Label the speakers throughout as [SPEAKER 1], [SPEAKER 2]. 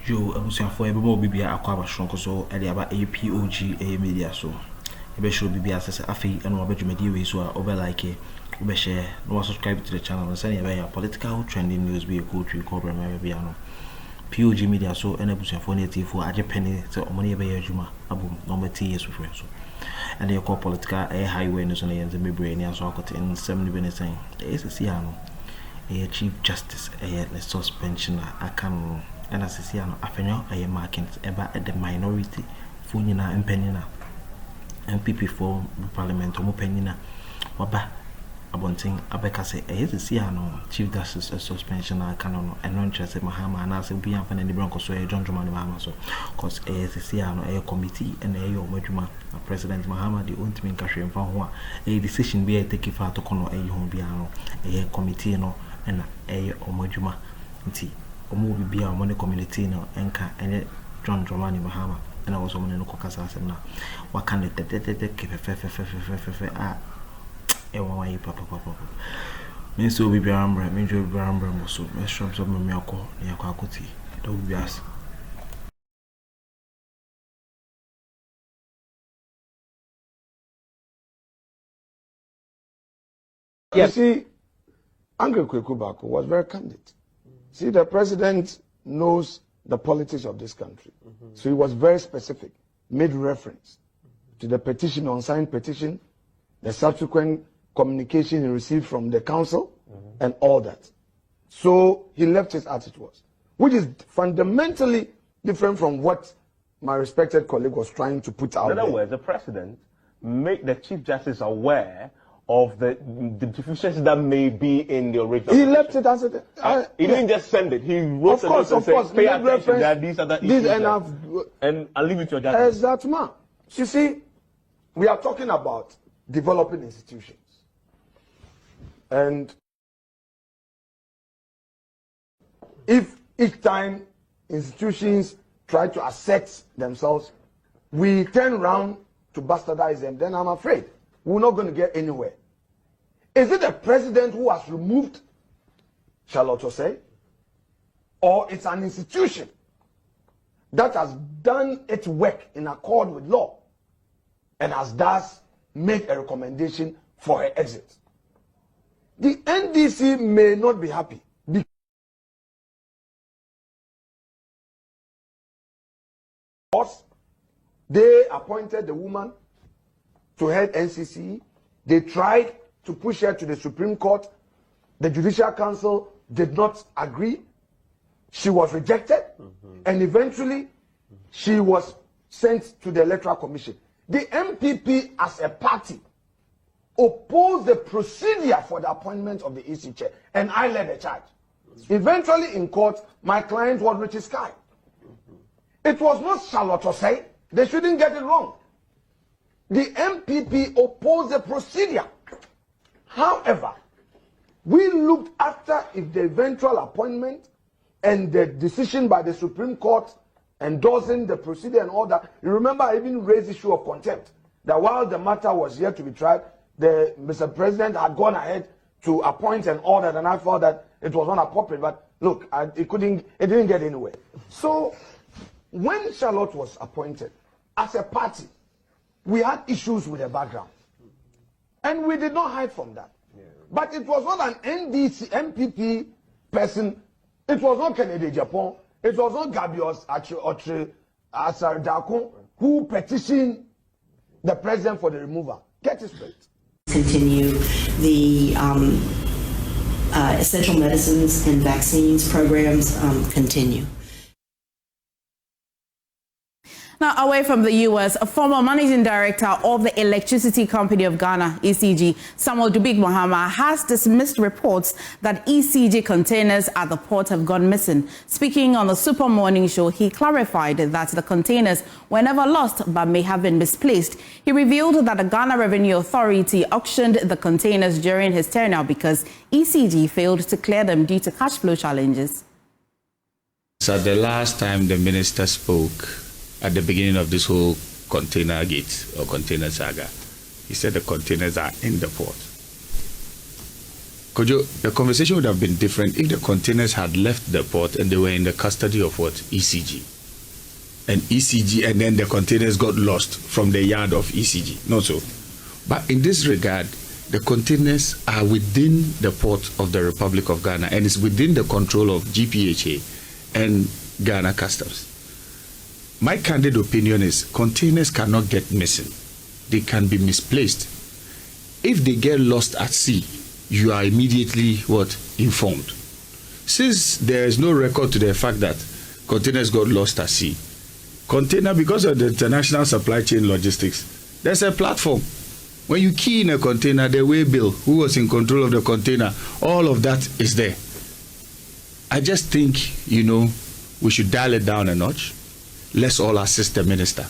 [SPEAKER 1] Joe abusuafo ebe mo bibia akwa abashonko so e dey aba POG Media so ebe show bibia sese afei eno obedwumadi we so over like ube share no subscribe to the channel and send your political trending news be a go to cover my bibia no POG Media so ene abusuafo na tifo agepeni se omoni ebe adwuma abum no meti yesu frɛ so and the political highway no so na yenze bebre ni aso akote in 70 benesen ese ano chief justice the suspension akan and asisi ano Afenyo Markins eba the minority fu nyina mpanina MPP for parliament mo panina waba abontin abeka say asisi ano chief justice suspension akan no eno interest Mahama na say bi amfa na ni bronco so John Mahama so cause asisi ano committee and omadwuma president Mahama the ultimate kahwe mfa ho a decision be take fa to kono ho bia no committee no na omadwuma nti omo bibia omo ne community no enka ene John Mahama and also omo ne kokasa asem na waka ne kefe a ewa yi papa me so bibia ambra me jo bibia ambra mo so me shop so me akọ ne akọ akoti do bias.
[SPEAKER 2] Yes. You see, Uncle Kwekubako was very candid. See, the president knows the politics of this country. So he was very specific, made reference to the petition, unsigned petition, the subsequent communication he received from the council, and all that. So he left it as it was, which is fundamentally different from what my respected colleague was trying to put out.
[SPEAKER 3] In other words, the president made the Chief Justice aware of the deficiencies that may be in the original.
[SPEAKER 2] He left it as it.
[SPEAKER 3] He didn't just send it. He wrote
[SPEAKER 2] of course,
[SPEAKER 3] pay attention. There are these other issues. And I'll leave it to your judgment.
[SPEAKER 2] Exactly. You see, we are talking about developing institutions. And if each time institutions try to assert themselves, we turn around to bastardize them, then I'm afraid we're not going to get anywhere. Is it the president who has removed Charlotte Osei? Or it's an institution that has done its work in accord with law and has thus made a recommendation for her exit? The NDC may not be happy because they appointed the woman to head NCC. They tried to push her to the Supreme Court. The Judicial Council did not agree. She was rejected, and eventually she was sent to the Electoral Commission. The MPP as a party opposed the procedure for the appointment of the EC chair, and I led the charge. Eventually in court, my client was Richard Sky. It was not Charlotte Osei. They shouldn't get it wrong. The MPP opposed the procedure. However, we looked after if the eventual appointment and the decision by the Supreme Court endorsing the procedure and all that. You remember I even raised the issue of contempt, that while the matter was yet to be tried, Mr. President had gone ahead to appoint and all that, and I felt that it was not appropriate. But look, it didn't get anywhere. So when Charlotte was appointed, as a party, we had issues with the background. And we did not hide from that. Yeah. But it was not an NDC, MPP person. It was not Kennedy Japan. It was not Gabios Asardako who petitioned the president for the removal. Get it straight.
[SPEAKER 4] Continue the essential medicines and vaccines programs continue.
[SPEAKER 5] Now, away from the U.S., a former managing director of the Electricity Company of Ghana, ECG, Samuel Dubik Mahama, has dismissed reports that ECG containers at the port have gone missing. Speaking on the Super Morning Show, he clarified that the containers were never lost but may have been misplaced. He revealed that the Ghana Revenue Authority auctioned the containers during his tenure because ECG failed to clear them due to cash flow challenges.
[SPEAKER 6] So the last time the minister spoke, at the beginning of this whole container gate or container saga, he said the containers are in the port. Kojo, the conversation would have been different if the containers had left the port and they were in the custody of what? ECG. And ECG, and then the containers got lost from the yard of ECG. Not so. But in this regard, the containers are within the port of the Republic of Ghana and it's within the control of GPHA and Ghana Customs. My candid opinion is containers cannot get missing. They can be misplaced. If they get lost at sea, you are immediately what? Informed. Since there is no record to the fact that containers got lost at sea, container, because of the international supply chain logistics, there's a platform. When you key in a container, the way bill, who was in control of the container, all of that is there. I just think, we should dial it down a notch. Let's all assist the minister.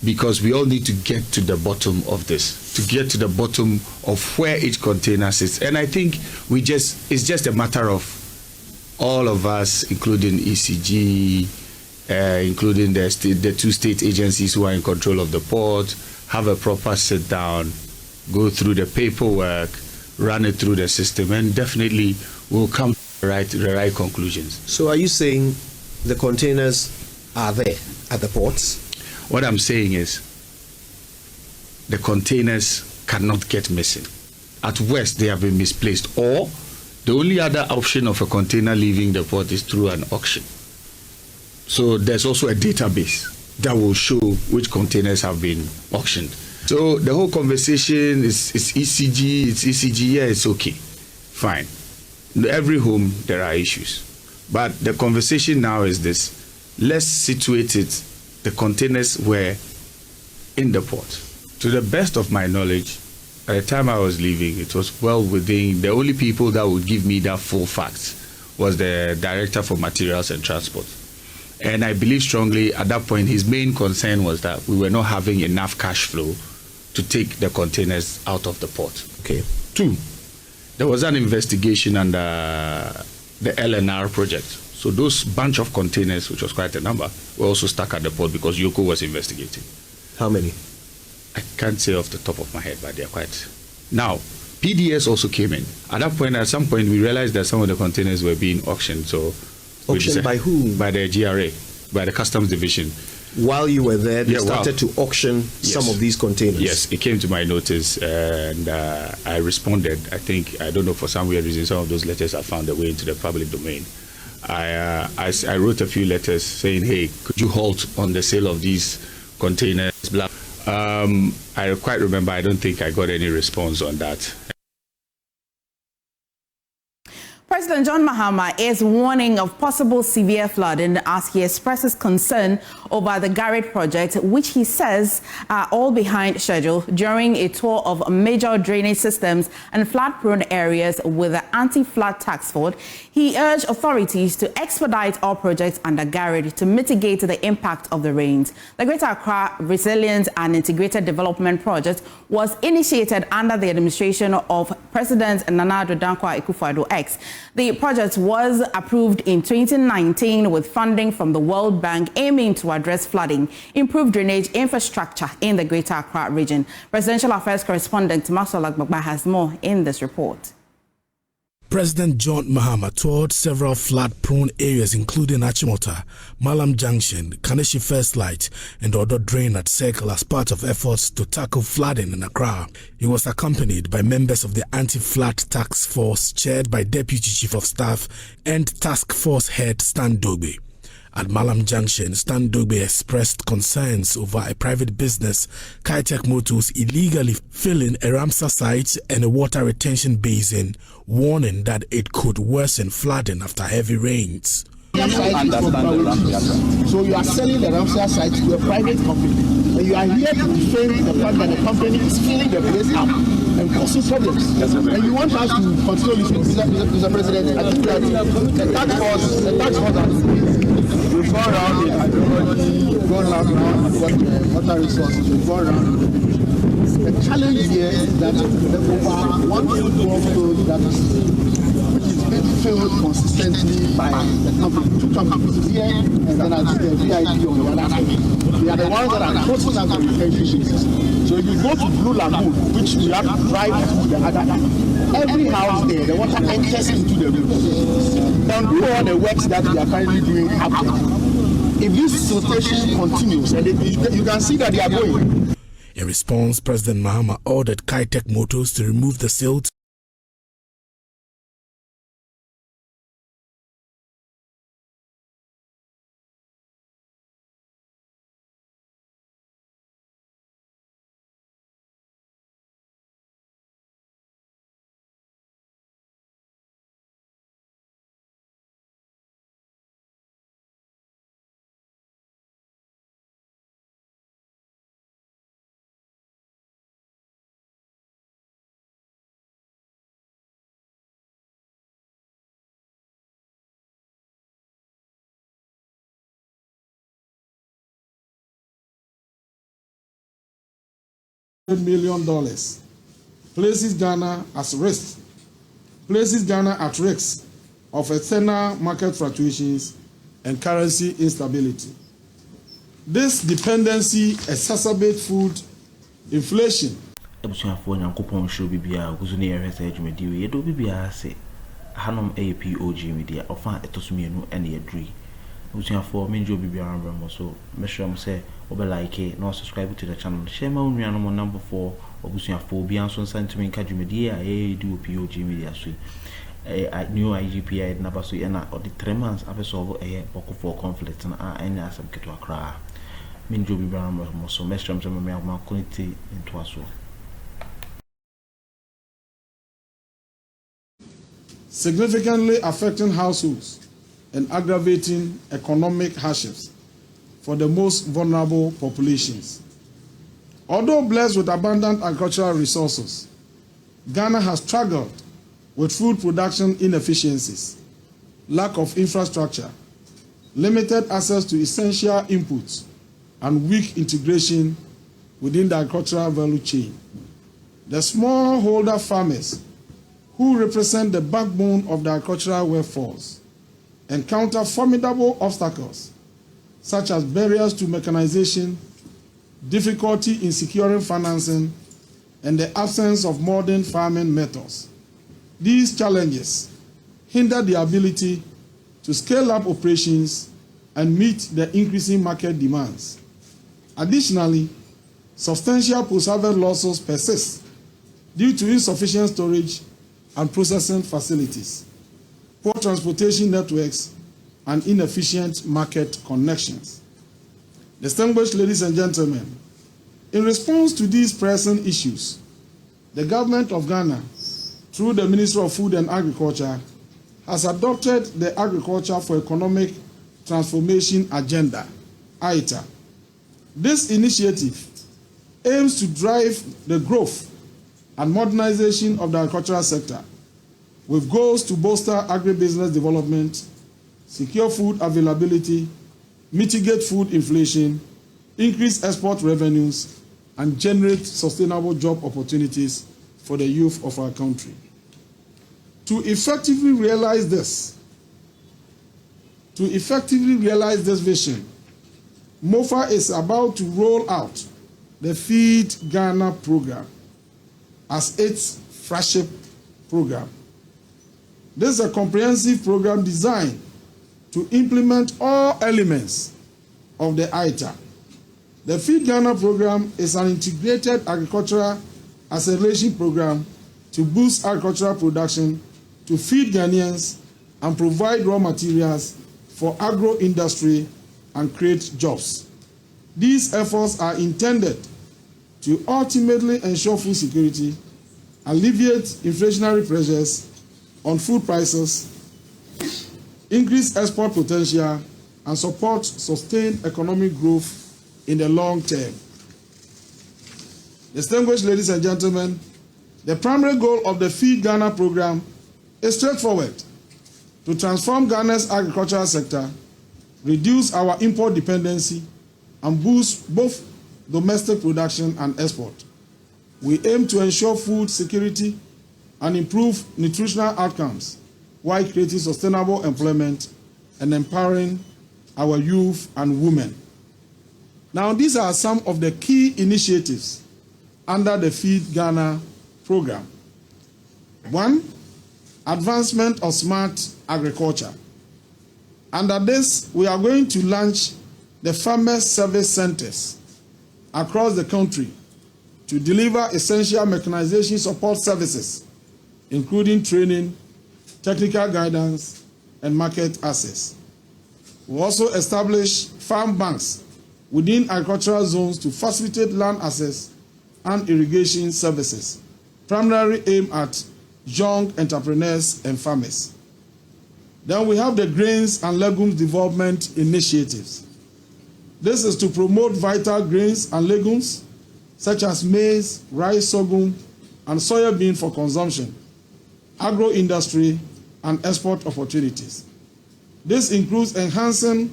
[SPEAKER 6] Because we all need to get to the bottom of this, to get to the bottom of where each container sits. And I think it's just a matter of all of us, including ECG, including the two state agencies who are in control of the port, have a proper sit down, go through the paperwork, run it through the system, and definitely we'll come to the right conclusions.
[SPEAKER 7] So are you saying the containers are there at the ports?
[SPEAKER 6] What I'm saying is the containers cannot get missing. At worst, they have been misplaced, or the only other option of a container leaving the port is through an auction. So there's also a database that will show which containers have been auctioned. So the whole conversation is ECG, yeah, it's okay, fine. In every home there are issues, but the conversation now is this: let's situate it. The containers were in the port. To the best of my knowledge, at the time I was leaving, it was well within. The only people that would give me that full facts was the Director for Materials and Transport. And I believe strongly at that point, his main concern was that we were not having enough cash flow to take the containers out of the port.
[SPEAKER 7] Okay.
[SPEAKER 6] 2, there was an investigation under the LNR project. So those bunch of containers, which was quite a number, were also stuck at the port because Yoko was investigating.
[SPEAKER 7] How many?
[SPEAKER 6] I can't say off the top of my head, but they are quite. Now, PDS also came in. At that point, at some point, we realized that some of the containers were being auctioned. So
[SPEAKER 7] auctioned by whom?
[SPEAKER 6] By the GRA, by the Customs Division.
[SPEAKER 7] While you were there, they started to auction some of these containers.
[SPEAKER 6] Yes, it came to my notice, and I responded. I don't know, for some weird reason, some of those letters have found their way into the public domain. I wrote a few letters saying, hey, could you halt on the sale of these containers? Blah. I quite remember, I don't think I got any response on that.
[SPEAKER 5] President John Mahama is warning of possible severe flooding as he expresses concern over the Garrett project, which he says are all behind schedule. During a tour of major drainage systems and flood-prone areas with the anti-flood task force, he urged authorities to expedite all projects under Garrett to mitigate the impact of the rains. The Greater Accra Resilience and Integrated Development Project was initiated under the administration of President Nana Addo Akuffo X. The project was approved in 2019 with funding from the World Bank aiming to address flooding, improve drainage infrastructure in the Greater Accra region. Presidential Affairs correspondent Maxwell Agbagba has more in this report.
[SPEAKER 8] President John Mahama toured several flood-prone areas including Achimota, Malam Junction, Kaneshi First Light, and Addo Drain at Circle as part of efforts to tackle flooding in Accra. He was accompanied by members of the Anti-Flood Task Force chaired by Deputy Chief of Staff and Task Force Head Stan Dogbe. At Malam Junction, Stan Dogbe expressed concerns over a private business, Kitech Motors, illegally filling a Ramsar site and a water retention basin, warning that it could worsen flooding after heavy rains.
[SPEAKER 9] So you are selling the Ramsar site to a private company, and you are here to defend the fact that the company is filling the place up and causing problems. And you want us to continue listening, Mr. President. I think that the task force we've gone around the hydrology, we've gone around now, water resources, we've gone around. The challenge here is that the over 1 football field that is, which is been filled consistently by the company. Two companies here, and then I see the VIP on the other side. They are the ones that are closing up the retention bases. So if you go to Blue Lagoon, which we have to drive to the other, every house there, the water enters into the room. Now do all the works that we are currently doing up there. If this siltation continues, and you can see that they are going.
[SPEAKER 8] In response, President Mahama ordered Kitech Motors to remove the silt.
[SPEAKER 10] $100 million places Ghana at risk of external market fluctuations and currency instability. This dependency exacerbates food inflation.
[SPEAKER 1] Ebusuafo Nyankopon show bibia oguzuni erese adwumadi we yedo bibia se hanom POG Media ofa etosumienu ene yedri. Ebusuafo menjo bibia rambram so meshram say obe like no subscribe to the channel. Share my nuanom number 4 obusuafo bi anso sentiment ka dwumadi a do POG Media so new IGPI number so na the 3 months abesolve Akuffo conflict na any asem keto akra. Menjo bibia rambram so meshram say me ma connect into aso.
[SPEAKER 10] Significantly affecting households and aggravating economic hardships for the most vulnerable populations. Although blessed with abundant agricultural resources, Ghana has struggled with food production inefficiencies, lack of infrastructure, limited access to essential inputs, and weak integration within the agricultural value chain. The smallholder farmers, who represent the backbone of the agricultural workforce, encounter formidable obstacles such as barriers to mechanization, difficulty in securing financing, and the absence of modern farming methods. These challenges hinder the ability to scale up operations and meet the increasing market demands. Additionally, substantial post-harvest losses persist due to insufficient storage and processing facilities, poor transportation networks, and inefficient market connections. Distinguished ladies and gentlemen, in response to these pressing issues, the government of Ghana, through the Ministry of Food and Agriculture, has adopted the Agriculture for Economic Transformation Agenda, (ITA). This initiative aims to drive the growth and modernization of the agricultural sector, with goals to bolster agribusiness development, secure food availability, mitigate food inflation, increase export revenues, and generate sustainable job opportunities for the youth of our country. To effectively realize this vision, MOFA is about to roll out the Feed Ghana program as its flagship program. This is a comprehensive program designed to implement all elements of the ITA. The Feed Ghana program is an integrated agricultural acceleration program to boost agricultural production, to feed Ghanaians, and provide raw materials for agro-industry and create jobs. These efforts are intended to ultimately ensure food security, alleviate inflationary pressures on food prices, increase export potential, and support sustained economic growth in the long term. Distinguished ladies and gentlemen, the primary goal of the Feed Ghana program is straightforward: to transform Ghana's agricultural sector, reduce our import dependency, and boost both domestic production and export. We aim to ensure food security and improve nutritional outcomes while creating sustainable employment and empowering our youth and women. Now, these are some of the key initiatives under the Feed Ghana program. 1, advancement of smart agriculture. Under this, we are going to launch the Farmers Service Centers across the country to deliver essential mechanization support services, including training, technical guidance, and market access. We also establish farm banks within agricultural zones to facilitate land access and irrigation services, primarily aimed at young entrepreneurs and farmers. Then we have the Grains and Legumes Development Initiatives. This is to promote vital grains and legumes such as maize, rice, sorghum, and soybean for consumption, agro-industry, and export opportunities. This includes enhancing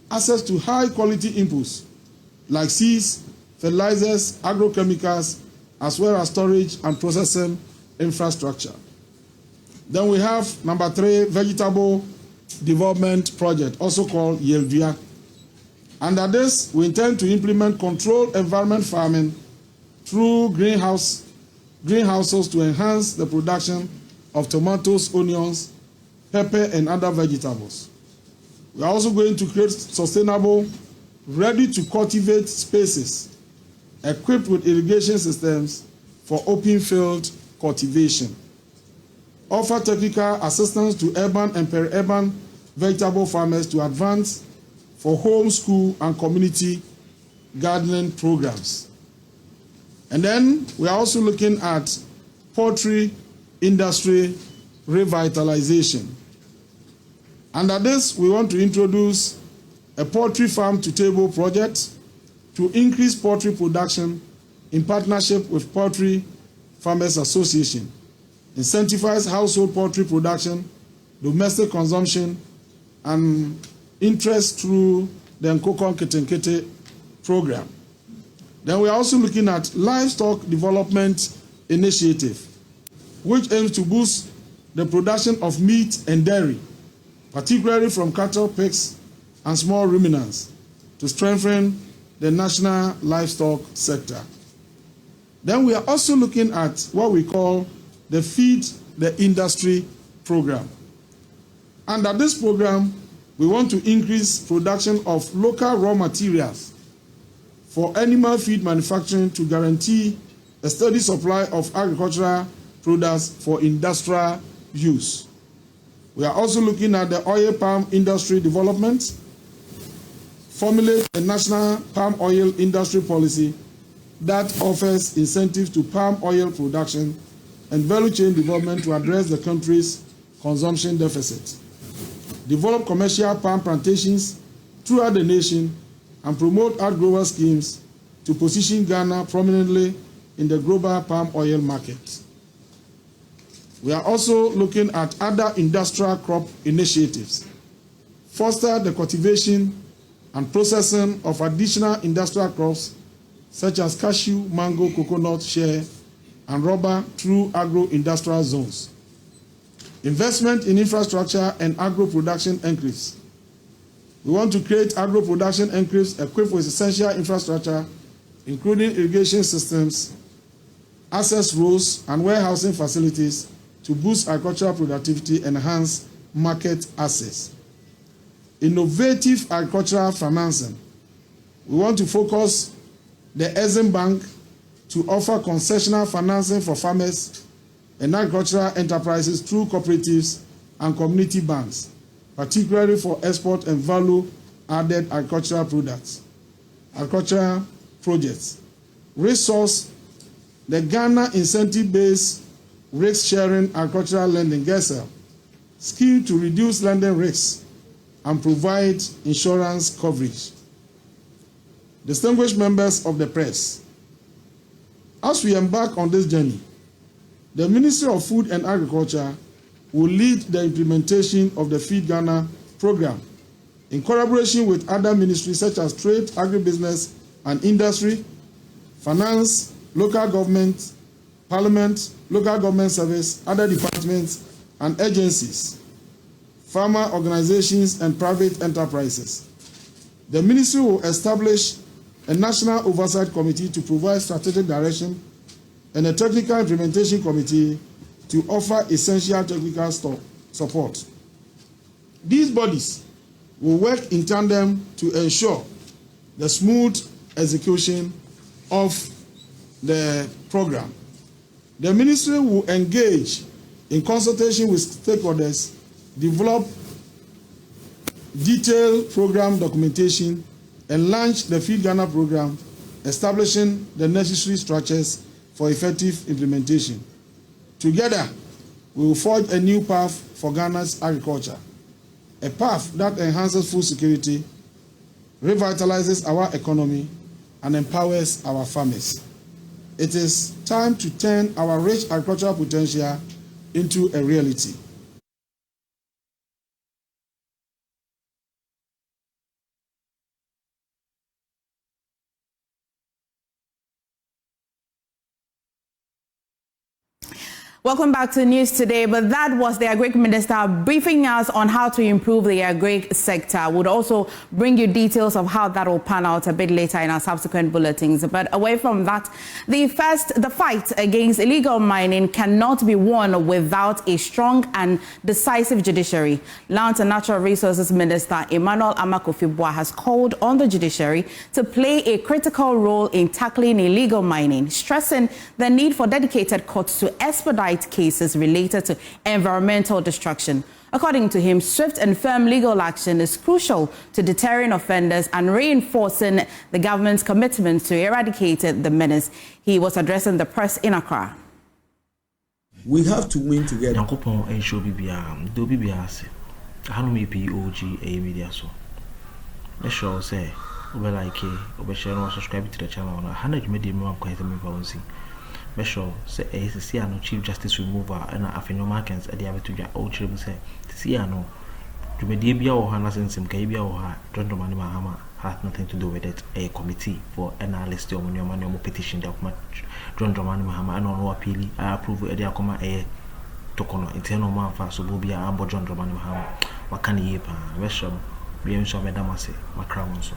[SPEAKER 10] access to high-quality inputs like seeds, fertilizers, agrochemicals, as well as storage and processing infrastructure. Then we have number 3, Vegetable Development Project, also called Yeldua. Under this, we intend to implement controlled environment farming through greenhouses to enhance the production of tomatoes, onions, pepper, and other vegetables. We are also going to create sustainable, ready-to-cultivate spaces equipped with irrigation systems for open field cultivation. Offer technical assistance to urban and peri-urban vegetable farmers to advance for home, school, and community gardening programs. And then we are also looking at poultry industry revitalization. Under this, we want to introduce a poultry farm to table project to increase poultry production in partnership with Poultry Farmers Association, incentivize household poultry production, domestic consumption, and interest through the Nkokon Ketenkete program. Then we are also looking at livestock development initiative, which aims to boost the production of meat and dairy, particularly from cattle, pigs, and small ruminants, to strengthen the national livestock sector. Then we are also looking at what we call the Feed the Industry program. Under this program, we want to increase production of local raw materials for animal feed manufacturing to guarantee a steady supply of agricultural products for industrial use. We are also looking at the oil palm industry development, formulate a national palm oil industry policy that offers incentives to palm oil production and value chain development to address the country's consumption deficit. Develop commercial palm plantations throughout the nation and promote outgrower schemes to position Ghana prominently in the global palm oil market. We are also looking at other industrial crop initiatives, foster the cultivation and processing of additional industrial crops such as cashew, mango, coconut, shea, and rubber through agro-industrial zones. Investment in infrastructure and agro-production enclaves. We want to create agro-production enclaves equipped with essential infrastructure, including irrigation systems, access roads, and warehousing facilities to boost agricultural productivity and enhance market access. Innovative agricultural financing. We want to focus the Exim Bank to offer concessional financing for farmers and agricultural enterprises through cooperatives and community banks, particularly for export and value-added agricultural products, agricultural projects. Resource the Ghana Incentive-Based Risk-Sharing Agricultural Lending (GESL) scheme to reduce lending risks and provide insurance coverage. Distinguished members of the press, as we embark on this journey, the Ministry of Food and Agriculture will lead the implementation of the Feed Ghana program in collaboration with other ministries such as Trade, Agribusiness and Industry, Finance, Local Government, Parliament, Local Government Service, other departments and agencies farmer organizations, and private enterprises. The ministry will establish a national oversight committee to provide strategic direction and a technical implementation committee to offer essential technical support. These bodies will work in tandem to ensure the smooth execution of the program. The ministry will engage in consultation with stakeholders, develop detailed program documentation, and launch the Feed Ghana program, establishing the necessary structures for effective implementation. Together, we will forge a new path for Ghana's agriculture, a path that enhances food security, revitalizes our economy, and empowers our farmers. It is time to turn our rich agricultural potential into a reality.
[SPEAKER 5] Welcome back to News Today, but that was the Agric Minister briefing us on how to improve the agric sector. We'll also bring you details of how that will pan out a bit later in our subsequent bulletins. But away from that, the fight against illegal mining cannot be won without a strong and decisive judiciary. Land and Natural Resources Minister Emmanuel Amakofi has called on the judiciary to play a critical role in tackling illegal mining, stressing the need for dedicated courts to expedite cases related to environmental destruction. According to him, swift and firm legal action is crucial to deterring offenders and reinforcing the government's commitment to eradicate the menace. He was addressing the press in Accra.
[SPEAKER 11] We have to win together.
[SPEAKER 1] Yakupon and show BBR, do BBR. I don't make POG Media so. Let's show say, over like over share or subscribe to the channel. 100 media more quite a me Mesho say no Chief Justice remover and Afenyo Markins at the other to your old children say no Jumedibia or Hanasensim Kabia or Gentleman Mahama had nothing to do with it. A committee for analysis on your manual petition document John Dramani Mahama and no appeal. I approve the Akroma a Torkornoo internal man for Sububia and John Dramani Mahama. What can ye pan? Mesho, be in some Medamase, Macron so.